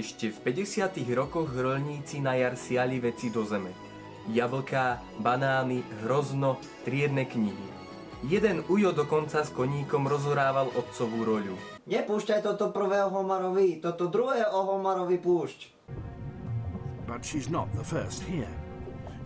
Ešte v 50. rokoch roľníci na jar siali veci do zeme. Jablká, banány, hrozno, triedne knihy. Jeden ujo dokonca s koníkom rozhrával otcovú roľu. Nepúšťaj toto prvého Homerovi, toto druhého Homerovi púšť. But she's not the first here.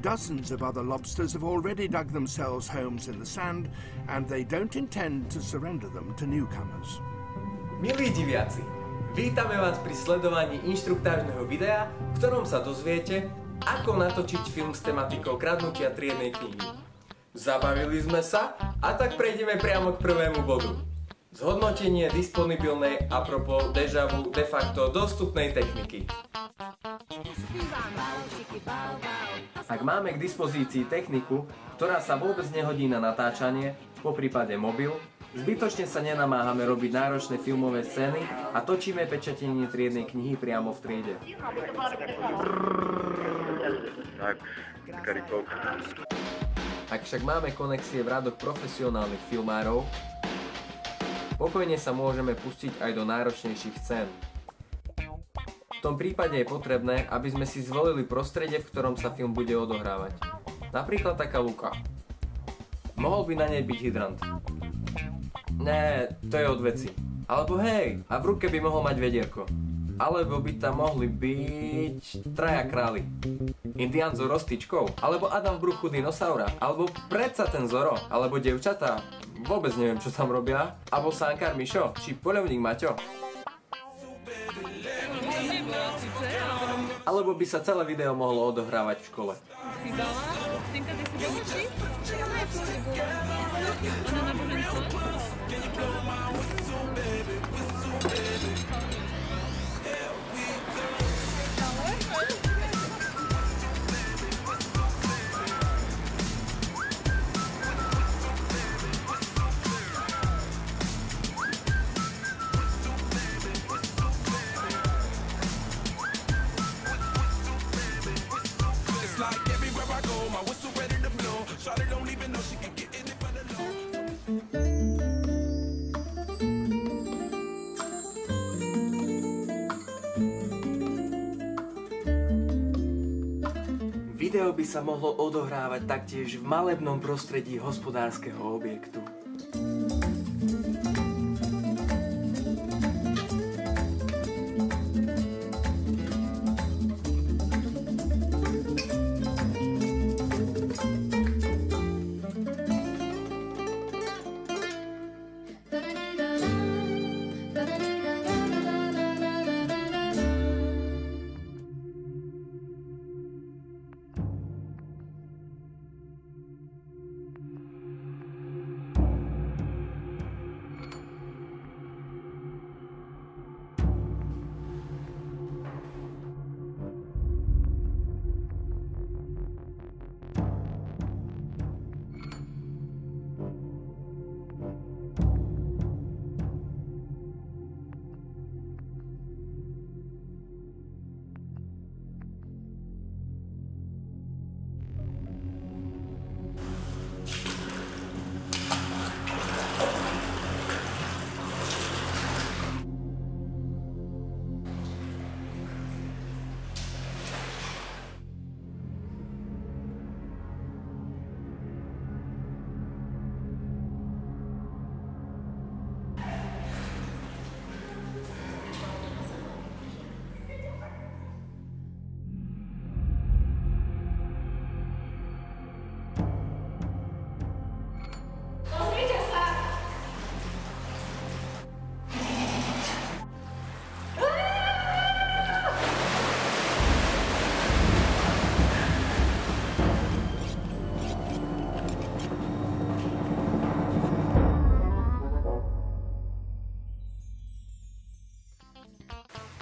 Dozens of other lobsters have already dug themselves homes in the sand, and they don't intend to surrender them to newcomers. Milí diviaci, vítame vás pri sledovaní inštruktážneho videa, v ktorom sa dozviete, ako natočiť film s tematikou kradnutia triednej knihy. Zabavili sme sa a tak prejdeme priamo k prvému bodu. Zhodnotenie disponibilnej a propos déjà vu de facto dostupnej techniky. Ak máme k dispozícii techniku, ktorá sa vôbec nehodí na natáčanie, poprípade mobil, zbytočne sa nenamáhame robiť náročné filmové scény a točíme pečatenie triednej knihy priamo v triede. Ak však máme konexie v radoch profesionálnych filmárov, pokojne sa môžeme pustiť aj do náročnejších scén. V tom prípade je potrebné, aby sme si zvolili prostredie, v ktorom sa film bude odohrávať. Napríklad taká luka. Mohol by na nej byť hydrant. Né, to je od veci. Alebo hej, a v ruke by mohol mať vedierko. Alebo by tam mohli byť traja králi. Indián so roztyčkou, alebo Adam v bruchu dinosaura, alebo predsa ten Zoro, alebo dievčatá, vôbec neviem čo tam robia, alebo sánkar Mišo, či poľovník Maťo. Alebo by sa celé video mohlo odohrávať v škole. Video by sa mohlo odohrávať taktiež v malebnom prostredí hospodárskeho objektu.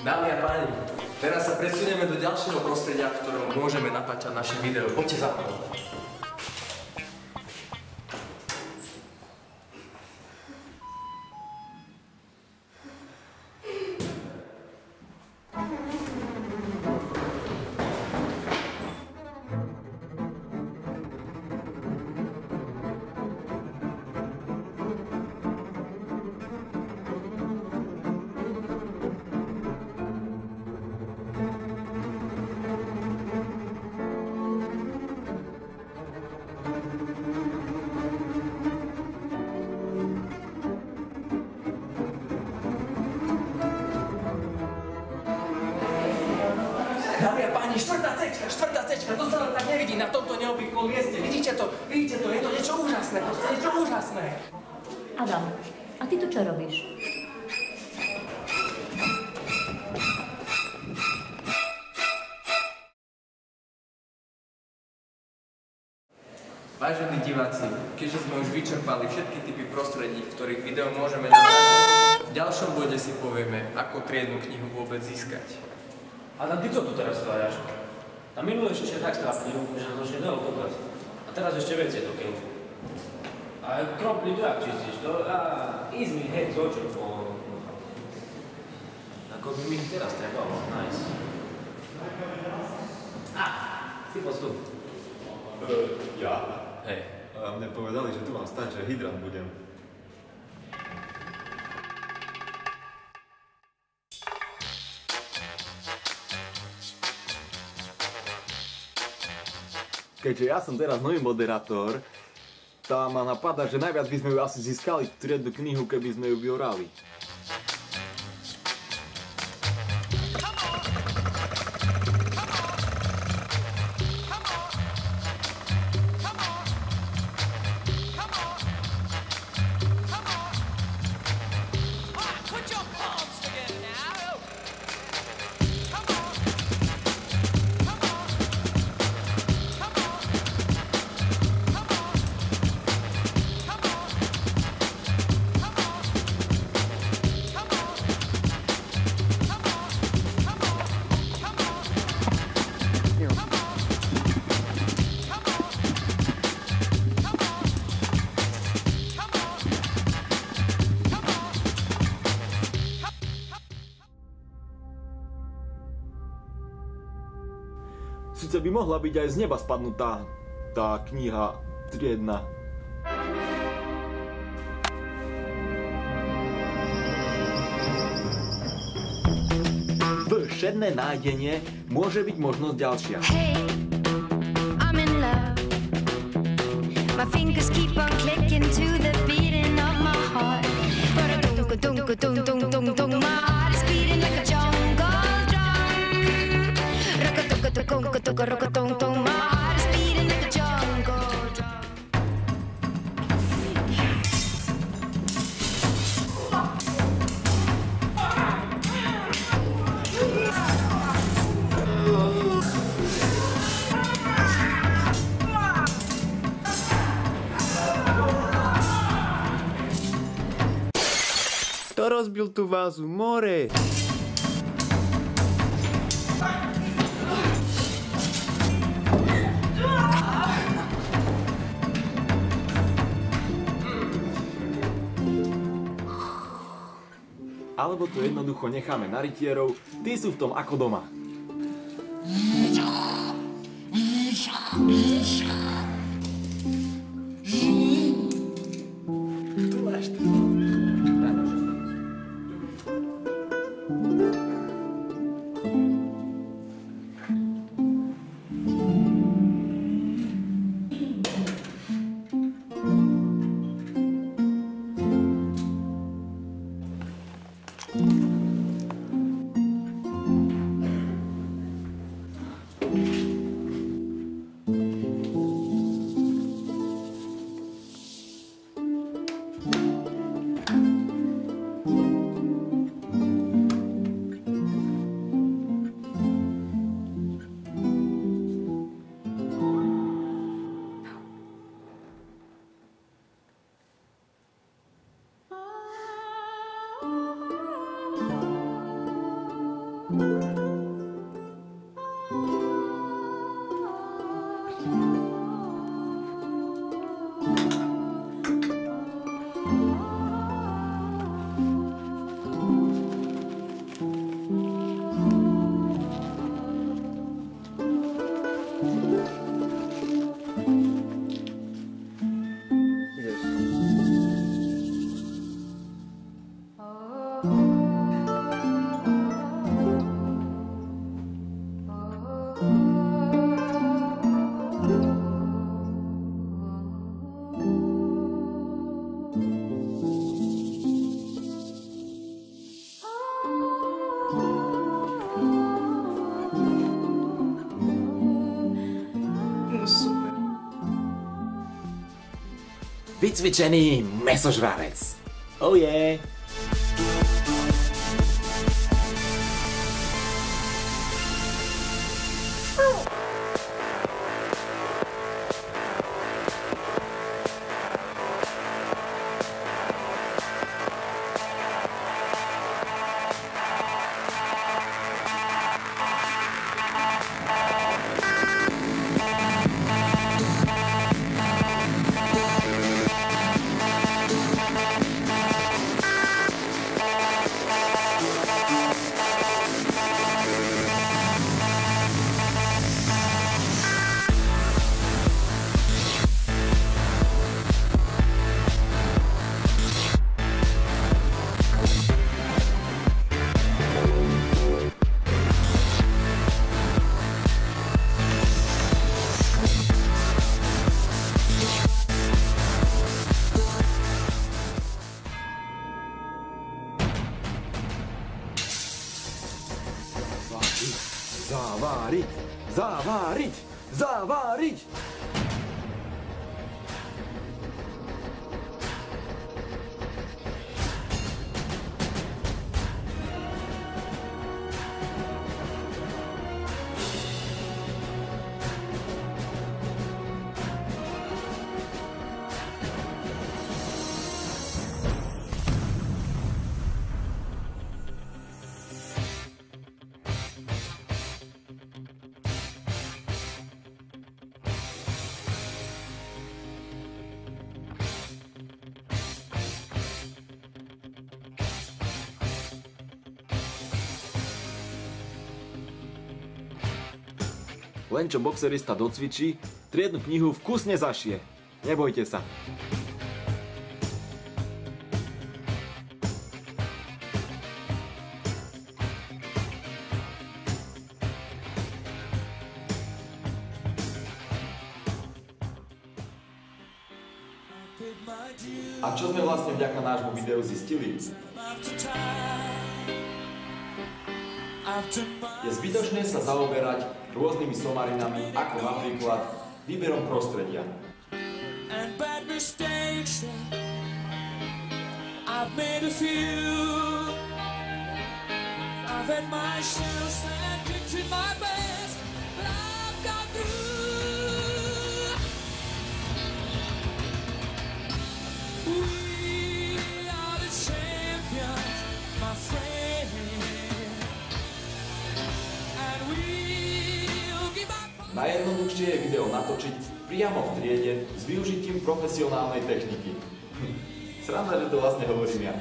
Dámy a páni, teraz sa presunieme do ďalšieho prostredia, v ktorom môžeme natáčať naše video. Poďte za mnou. štvrtá cečka, to sa len tak nevidí na tomto neobvyklom mieste. Vidíte to, je to niečo úžasné, proste niečo úžasné. Adam, a ty tu čo robíš? Vážení diváci, keďže sme už vyčerpali všetky typy prostredí, v ktorých video môžeme natáčať, v ďalšom bode si povieme, ako triednu knihu vôbec získať. Adam, ty co tu teraz stváraš? Tam minule ešte tak strápil, že nám to ešte dalo kokať. A teraz ešte veci do keľu. A kropli to jak čistíš? To easy head z očí. Ako by mi teraz trebalo. Nice. Ty postup. Ja? Hej. Mne povedali, že tu mám stať, že hydrant budem. Keďže ja som teraz nový moderátor, tá ma napadá, že najviac by sme ju asi získali triednu knihu, keby sme ju vyorali. Sice by mohla byť aj z neba spadnutá tá kniha triedna. Všedné nájdenie môže byť možnosť ďalšia. Hey, I'm in love. My fingers keep on clicking to the beating of my heart. But I don't, my heart is beating like a jungle drum. Rock-a-tung-a-tung-a-tung-a-tung, my heart is beating like a jungle drum. Kto rozbil tú vázu? More! Alebo to jednoducho necháme na rytierov, tí sú v tom ako doma. vycvičený mesožrárec. Oh yeah! Zaváriť! Zaváriť! Zaváriť! Len čo boxerista docvičí, triednu knihu vkusne zašije. Nebojte sa. A čo sme vlastne vďaka nášmu videu zistili? Je zbytočné sa zaoberať rôznymi somarinami, ako napríklad výberom prostredia. Najjednoduchšie je video natočiť priamo v triede s využitím profesionálnej techniky. Sranda, že to vlastne hovorím ja.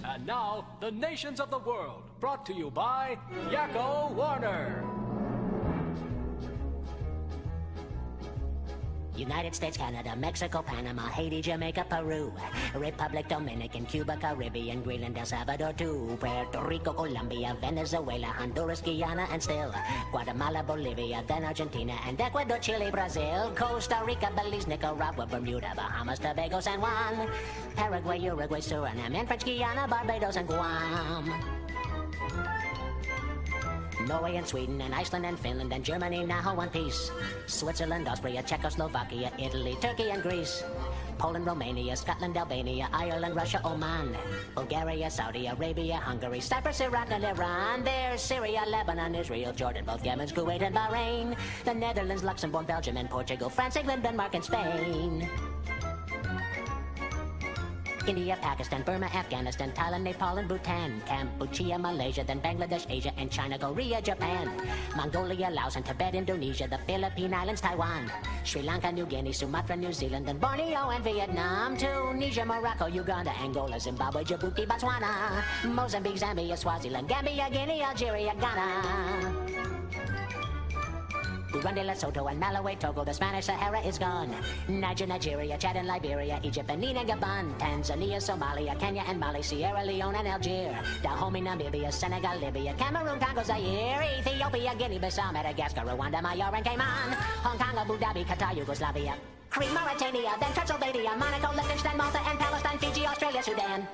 And now, the nations of the world, brought to you by Yakko Warner. United States, Canada, Mexico, Panama, Haiti, Jamaica, Peru, Republic Dominican, Cuba, Caribbean, Greenland, El Salvador, too, Puerto Rico, Colombia, Venezuela, Honduras, Guyana, and still Guatemala, Bolivia, then Argentina, and Ecuador, Chile, Brazil, Costa Rica, Belize, Nicaragua, Bermuda, Bahamas, Tobago, San Juan, Paraguay, Uruguay, Suriname, and French Guiana, Barbados, and Guam. Norway and Sweden and Iceland and Finland and Germany now one piece. Switzerland, Austria, Czechoslovakia, Italy, Turkey and Greece. Poland, Romania, Scotland, Albania, Ireland, Russia, Oman. Bulgaria, Saudi Arabia, Hungary, Cyprus, Iraq and Iran. There's Syria, Lebanon, Israel, Jordan, both Yemen, Kuwait and Bahrain. The Netherlands, Luxembourg, Belgium and Portugal, France, England, Denmark and Spain. India, Pakistan, Burma, Afghanistan, Thailand, Nepal, and Bhutan, Cambodia, Malaysia, then Bangladesh, Asia, and China, Korea, Japan, Mongolia, Laos, and Tibet, Indonesia, the Philippine Islands, Taiwan, Sri Lanka, New Guinea, Sumatra, New Zealand, and Borneo, and Vietnam, Tunisia, Morocco, Uganda, Angola, Zimbabwe, Djibouti, Botswana, Mozambique, Zambia, Swaziland, Gambia, Guinea, Algeria, Ghana. Burundi, Lesotho, and Malawi, Togo, the Spanish Sahara is gone. Niger, Nigeria, Chad and Liberia, Egypt, Benin and Gabon, Tanzania, Somalia, Kenya and Mali, Sierra Leone and Algeria, Dahomey, Namibia, Senegal, Libya, Cameroon, Congo, Zaire, Ethiopia, Guinea-Bissau, Madagascar, Rwanda, Major and Cayman, Hong Kong, Abu Dhabi, Qatar, Yugoslavia, Crete, Mauritania, then Transylvania, Monaco, Liechtenstein, Malta and Palestine, Fiji, Australia, Sudan.